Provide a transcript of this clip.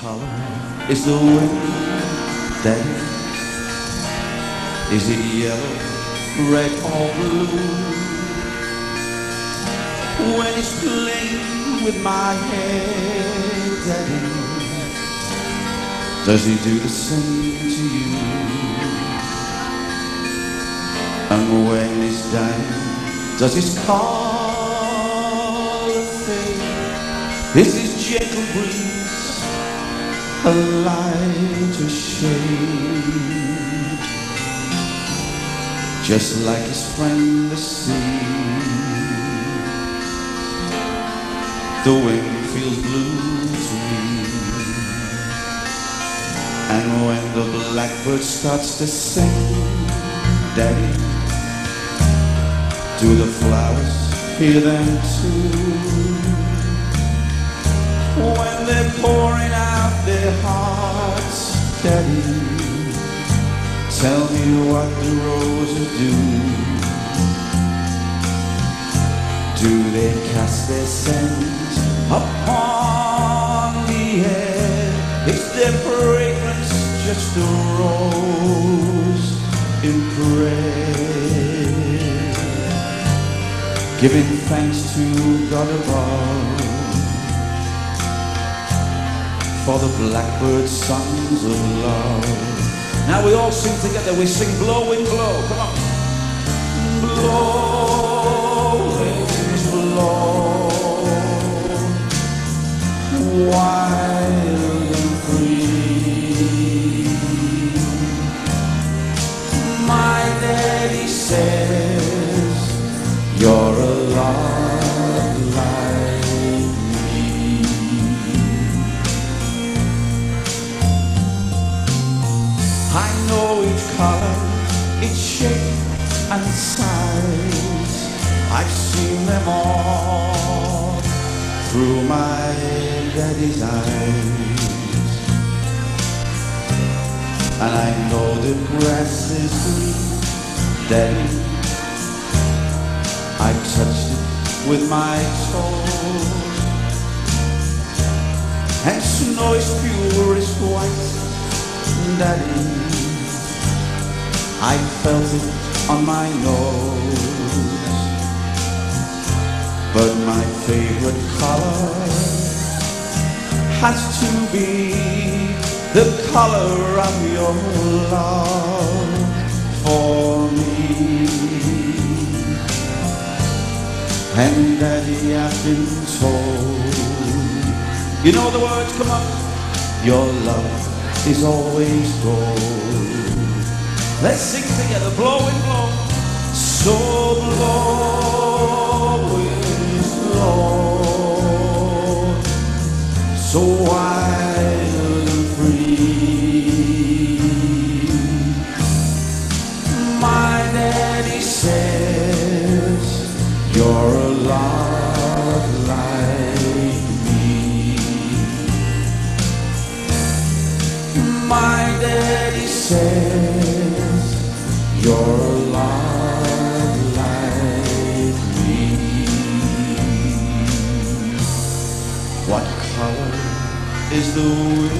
color is the wind, Daddy? Is it yellow, red or blue? When it's playing with my head, Daddy, does he do the same to you? And when he's done, does his color fade? Is his gentle breeze a lighter shade? Just like his friend the sea, the wind feels blue to me. And when the blackbird starts to sing, Daddy, do the flowers hear them too? When they're pouring out their hearts, Daddy, tell me what the roses do. Do they cast their scent upon the air? Is their fragrance just a rose in prayer? Giving thanks to God above for the blackbird songs of love. Now we all sing together. We sing blow, wind, blow. Come on. Blow, winds, blow, wild and free. My daddy says you're a lot like me. I know each color, its shape and size. I've seen them all through my daddy's eyes. And I know the grass is green, Daddy. I touched it with my toes. And snow is pure as white, Daddy. I felt it on my nose. But my favorite color has to be the color of your love for me. And Daddy, I've been told, you know the words, come on. Your love is always gold. Let's sing together, blow and blow. So blow, winds blow, so wild and free. My daddy says you're a lot like me. My daddy says you're a lot like me. What color is the wind?